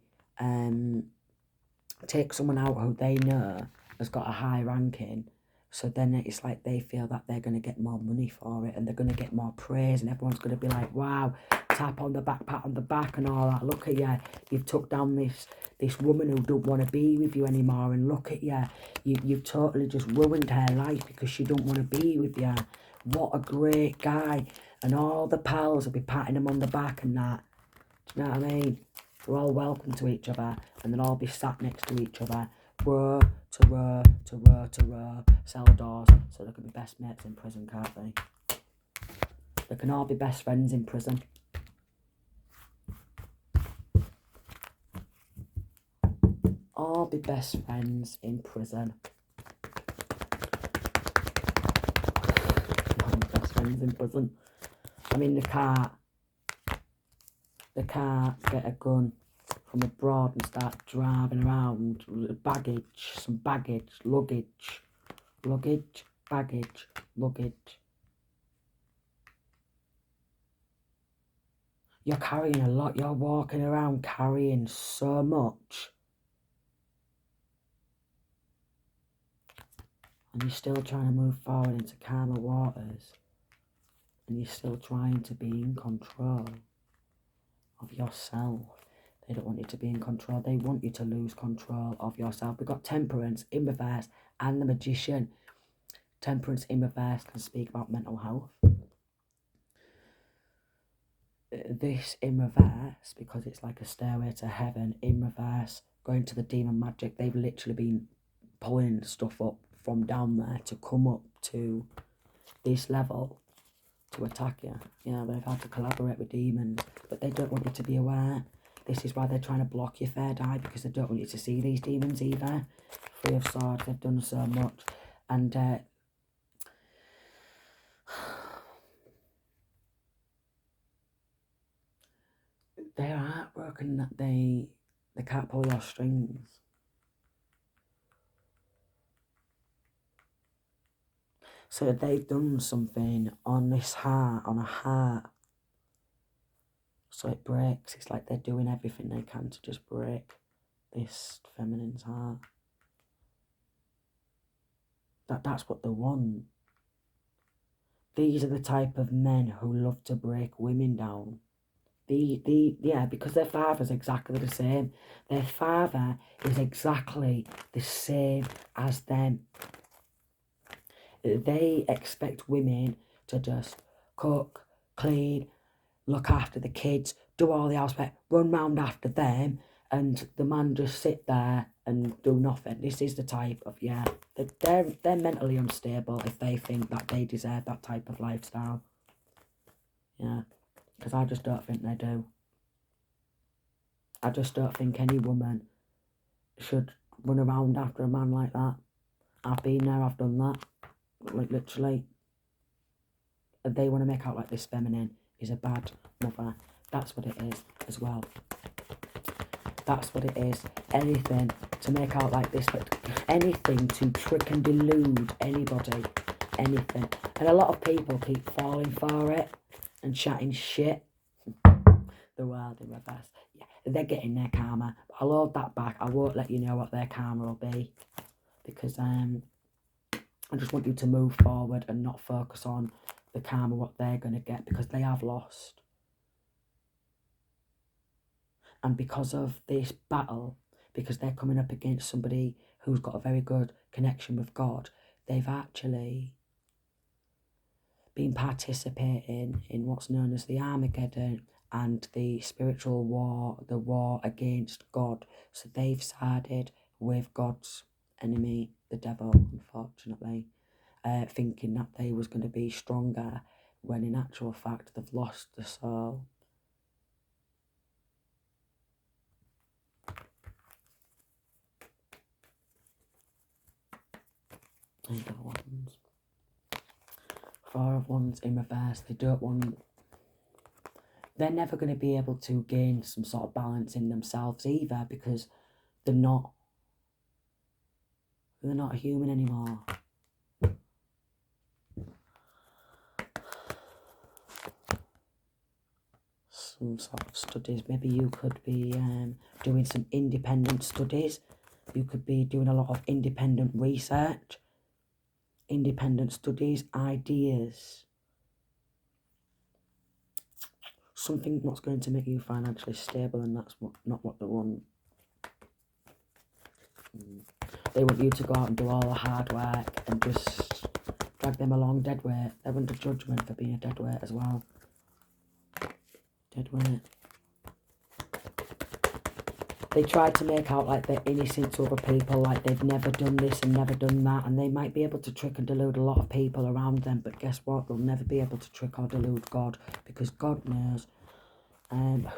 take someone out who they know has got a high ranking. So then it's like they feel that they're going to get more money for it, and they're going to get more praise, and everyone's going to be like, wow, tap on the back, pat on the back and all that. Look at you, you've took down this woman who don't want to be with you anymore, and look at you, you've totally just ruined her life because she don't want to be with you. What a great guy. And all the pals will be patting him on the back and that. Do you know what I mean? They're all welcome to each other, and they'll all be sat next to each other, row to row to row to row, cell doors, so they can be best mates in prison, can't they? They can all be best friends in prison. All be best friends in prison. Best friends in prison. I mean, they can't get a gun from abroad and start driving around with baggage, some baggage, luggage, baggage, luggage. You're carrying a lot. You're walking around carrying so much. And you're still trying to move forward into calmer waters. And you're still trying to be in control of yourself. They don't want you to be in control. They want you to lose control of yourself. We've got Temperance in reverse and the Magician. Temperance in reverse can speak about mental health. This in reverse, because it's like a stairway to heaven, in reverse, going to the demon magic. They've literally been pulling stuff up from down there to come up to this level to attack you. Yeah, they've had to collaborate with demons, but they don't want you to be aware. This is why they're trying to block your third eye, because they don't want you to see these demons either. Three of Swords, they've done so much. And they're heartbroken that they can't pull your strings. So they've done something on this heart, on a heart, so it breaks. It's like they're doing everything they can to just break this feminine's heart. That's what they want. These are the type of men who love to break women down. Yeah, because their father's exactly the same. Their father is exactly the same as them. They expect women to just cook, clean, look after the kids, do all the housework, run round after them, and the man just sit there and do nothing. This is the type of, yeah, they're mentally unstable if they think that they deserve that type of lifestyle. Yeah, because I just don't think they do. I just don't think any woman should run around after a man like that. I've been there, I've done that. Like, literally. They want to make out like this feminine is a bad mother. That's what it is as well. That's what it is. Anything to make out like this, but anything to trick and delude anybody. Anything. And a lot of people keep falling for it and chatting shit. The world in reverse. Yeah, they're getting their karma. I'll hold that back. I won't let you know what their karma will be, because I just want you to move forward and not focus on the karma, what they're going to get, because they have lost. And because of this battle, because they're coming up against somebody who's got a very good connection with God, they've actually been participating in what's known as the Armageddon and the spiritual war, the war against God. So they've sided with God's enemy, the devil, unfortunately, thinking that they was going to be stronger, when in actual fact they've lost the soul. Eight of Wands. Four of Wands in reverse. They don't want... They're never going to be able to gain some sort of balance in themselves either, because they're not human anymore. Some sort of studies. Maybe you could be doing some independent studies. You could be doing a lot of independent research, independent studies, ideas. Something that's going to make you financially stable, and that's not what they want. They want you to go out and do all the hard work and just drag them along dead weight. They're under judgment for being a dead weight as well. Dead weight. They try to make out like they're innocent to other people, like they've never done this and never done that, and they might be able to trick and delude a lot of people around them, but guess what? They'll never be able to trick or delude God, because God knows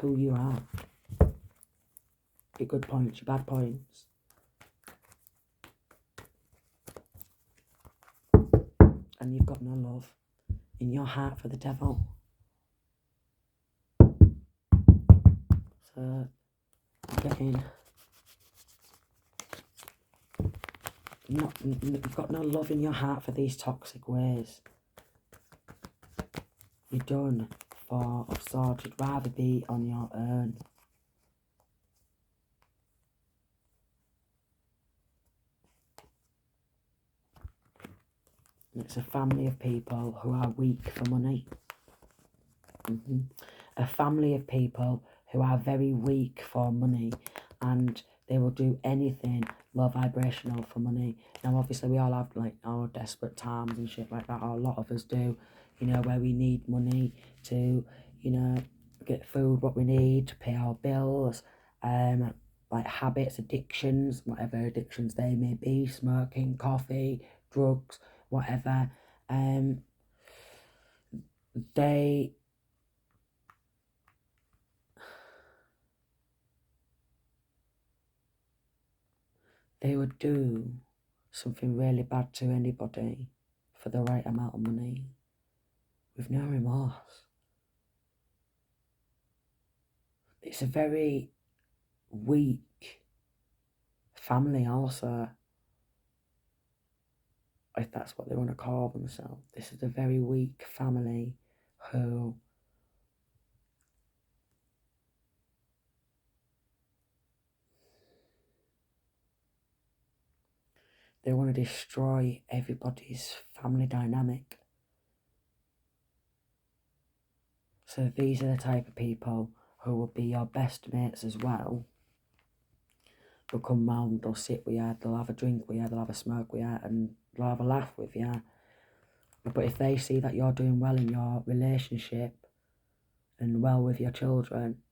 who you are. Your good points, your bad points. And you've got no love in your heart for the devil. So, getting... You've got no love in your heart for these toxic ways. You're done. Four of Swords. You'd rather be on your own. It's a family of people who are weak for money. A family of people who are very weak for money, and they will do anything low vibrational for money. Now, obviously, we all have like our desperate times and shit like that, or a lot of us do, you know, where we need money to, you know, get food, what we need, to pay our bills, like habits, addictions, whatever addictions they may be, smoking, coffee, drugs, whatever. They would do something really bad to anybody for the right amount of money, with no remorse. It's a very weak family also, if that's what they want to call themselves. This is a very weak family who they want to destroy everybody's family dynamic. So these are the type of people who will be your best mates as well. They'll come round, they'll sit with you, they'll have a drink with you, they'll have a smoke with you, and they'll have a laugh with you. But if they see that you're doing well in your relationship and well with your children,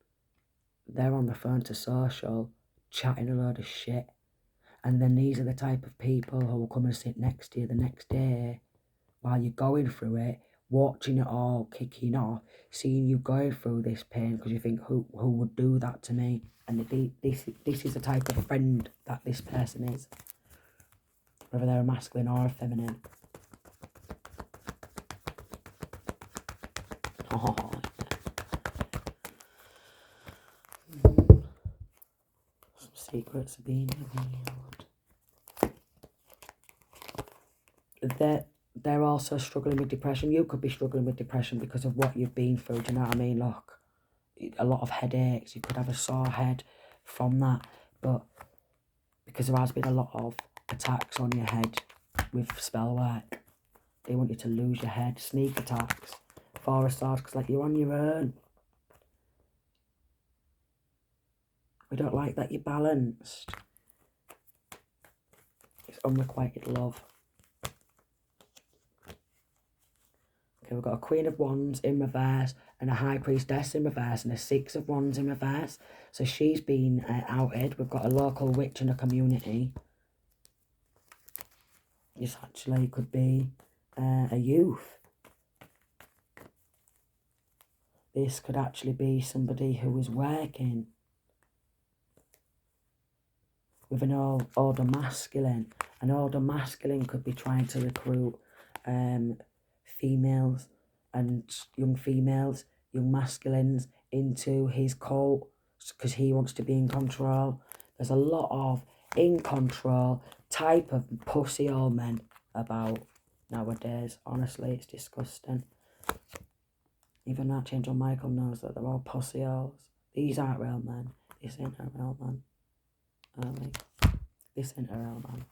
they're on the phone to social, chatting a load of shit. And then these are the type of people who will come and sit next to you the next day while you're going through it, watching it all kicking off, seeing you going through this pain, because you think, who would do that to me? And this is the type of friend that this person is, whether they're a masculine or a feminine. Oh, some secrets are being revealed. they're also struggling with depression. You could be struggling with depression because of what you've been through. Do you know what I mean? Look, a lot of headaches. You could have a sore head from that. But because there has been a lot of attacks on your head with spell work, they want you to lose your head. Sneak attacks. Four of Swords, because like you're on your own. We don't like that you're balanced. It's unrequited love. Okay, we've got a Queen of Wands in reverse and a High Priestess in reverse and a Six of Wands in reverse. So she's been outed. We've got a local witch in a community. This actually could be a youth. This could actually be somebody who was working with an older masculine. An older masculine could be trying to recruit females and young females, young masculines into his cult because he wants to be in control. There's a lot of in control type of pussy old men about nowadays. Honestly, it's disgusting. Even Archangel Michael knows that they're all pussy holes. These aren't real men. This ain't a real man. This ain't a real man.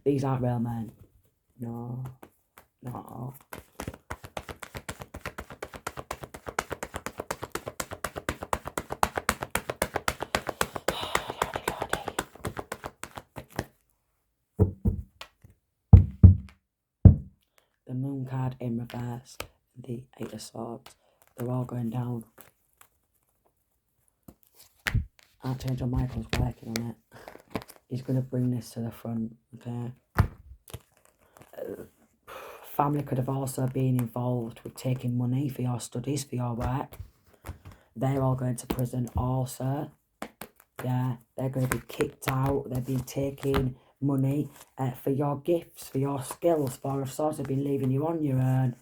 These aren't real men. No. Not at all. The Moon card in reverse, the Eight of Swords, they're all going down. Archangel Michael's working on it. He's going to bring this to the front, okay? Family could have also been involved with taking money for your studies, for your work. They're all going to prison also. Yeah, they're going to be kicked out. They've been taking money for your gifts, for your skills. Four of Swords have been leaving you on your own.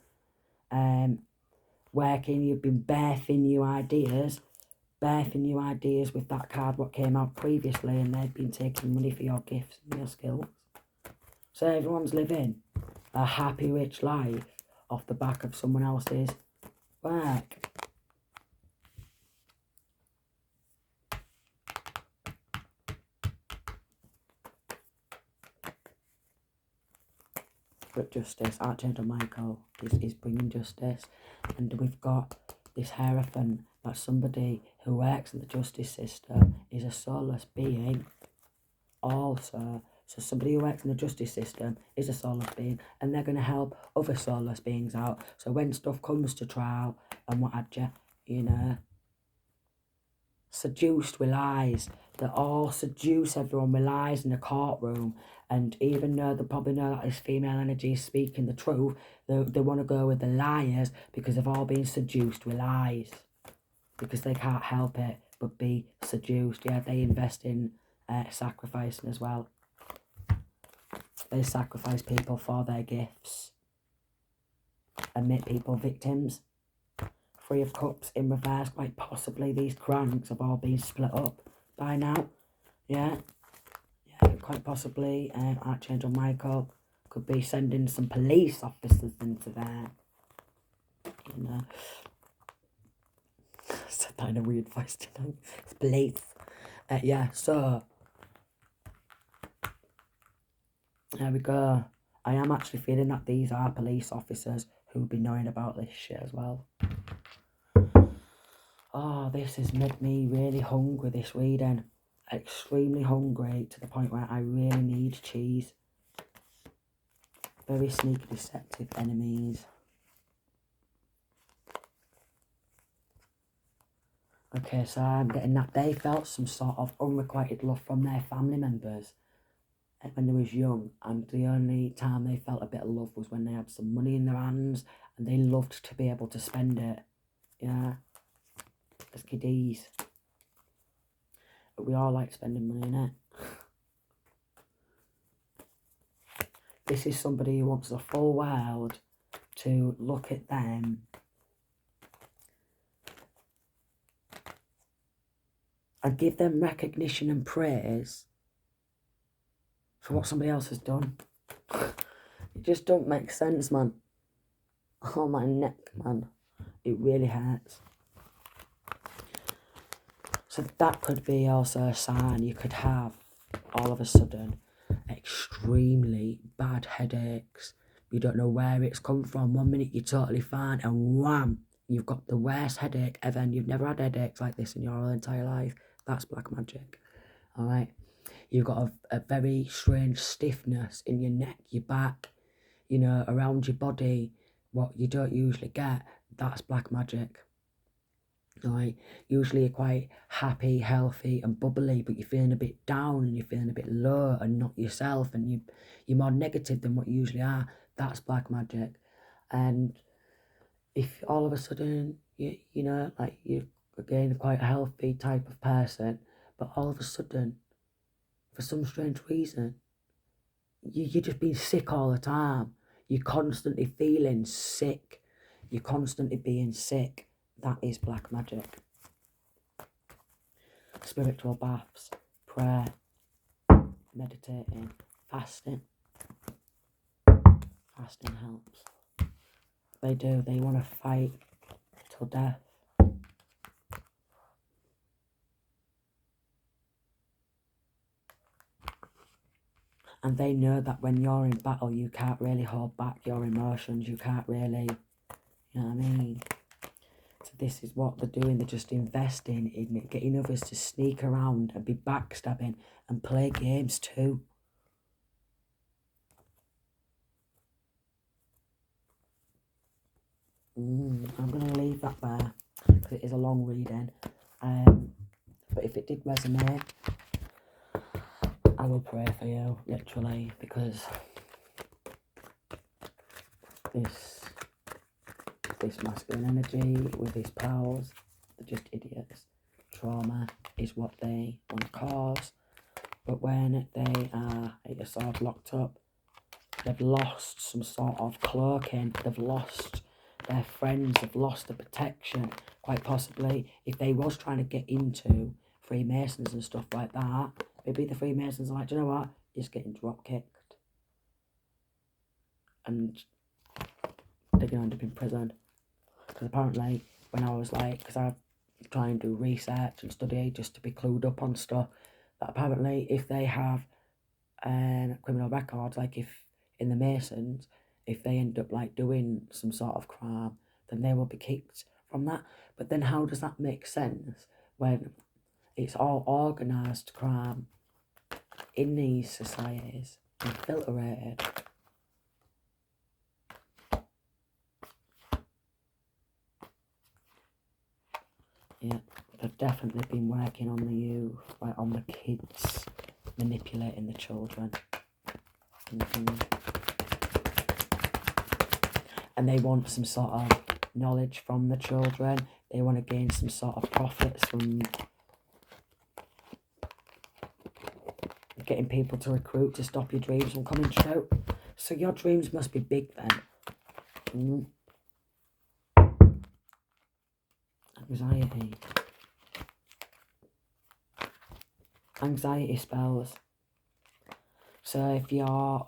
Working, you've been birthing new ideas with that card what came out previously, and they've been taking money for your gifts and your skills. So everyone's living a happy, rich life off the back of someone else's work. But justice, Archangel Michael is bringing justice. And we've got this Hierophant, that's somebody who works in the justice system, is a soulless being also. So somebody who works in the justice system is a soulless being, and they're going to help other soulless beings out. So when stuff comes to trial and what have you, you know, seduced with lies. They all seduce everyone with lies in the courtroom. And even though they probably know that this female energy is speaking the truth, they want to go with the liars because they've all been seduced with lies. Because they can't help it but be seduced. Yeah, they invest in sacrificing as well. They sacrifice people for their gifts and make people victims. Three of Cups in reverse, quite possibly these cranks have all been split up by now. Yeah, quite possibly Archangel Michael could be sending some police officers into there. You know, I said that in a weird voice tonight. It's police. Yeah, so there we go. I am actually feeling that these are police officers who would be knowing about this shit as well. Oh, this has made me really hungry, this reading. Extremely hungry to the point where I really need cheese. Very sneaky, deceptive enemies. Okay, so I'm getting that they felt some sort of unrequited love from their family members when they was young, and the only time they felt a bit of love was when they had some money in their hands and they loved to be able to spend it. Yeah, as kiddies. But we all like spending money, innit? This is somebody who wants the full world to look at them and give them recognition and praise for what somebody else has done. It just don't make sense, man. Oh, my neck, man. It really hurts. So that could be also a sign you could have, all of a sudden, extremely bad headaches. You don't know where it's come from. 1 minute you're totally fine, and wham, you've got the worst headache ever, and you've never had headaches like this in your whole entire life. That's black magic. Alright? You've got a very strange stiffness in your neck, your back, you know, around your body, what you don't usually get. That's black magic. Alright, usually you're quite happy, healthy and bubbly, but you're feeling a bit down and you're feeling a bit low and not yourself, and you're more negative than what you usually are. That's black magic. And if all of a sudden you know, like, you're again quite a healthy type of person, but all of a sudden, for some strange reason, you're just being sick all the time. You're constantly feeling sick. You're constantly being sick. That is black magic. Spiritual baths, prayer, meditating, fasting. Fasting helps. They do. They want to fight till death. And they know that when you're in battle, you can't really hold back your emotions. You can't really, you know what I mean? So this is what they're doing. They're just investing in it, getting others to sneak around and be backstabbing and play games too. I'm going to leave that there because it is a long reading. But if it did resonate, I will pray for you, literally, because this masculine energy with his pals, they're just idiots. Trauma is what they want to cause, but when they are sort of locked up, they've lost some sort of cloaking, they've lost their friends, they've lost the protection. Quite possibly, if they was trying to get into Freemasons and stuff like that, maybe the Freemasons are like, do you know what, you're just getting drop kicked and they're going to end up in prison. Because apparently, when I was like, because I try and do research and study just to be clued up on stuff, that apparently if they have criminal records, like if in the Masons, if they end up like doing some sort of crime, then they will be kicked from that. But then how does that make sense when it's all organised crime in these societies and filtrated? Yeah, they've definitely been working on the youth, like on the kids, manipulating the children. And they want some sort of knowledge from the children. They want to gain some sort of profits from getting people to recruit to stop your dreams from coming true. So your dreams must be big then. Anxiety. Anxiety spells. So if you're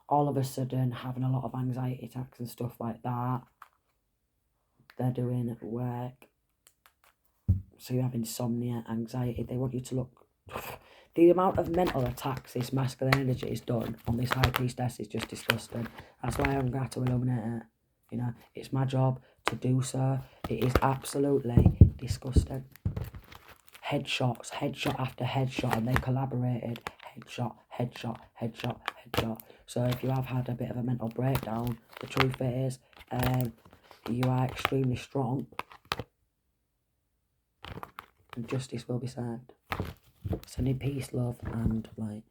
all of a sudden having a lot of anxiety attacks and stuff like that, they're doing at work. So you have insomnia, anxiety, they want you to look... The amount of mental attacks this masculine energy is done on this high priestess is just disgusting. That's why I'm going to illuminate it. You know, it's my job to do so. It is absolutely disgusting. Headshots, headshot after headshot, and they collaborated. Headshot, headshot, headshot, headshot. So if you have had a bit of a mental breakdown, the truth is, you are extremely strong, and justice will be served. Sending peace, love, and light.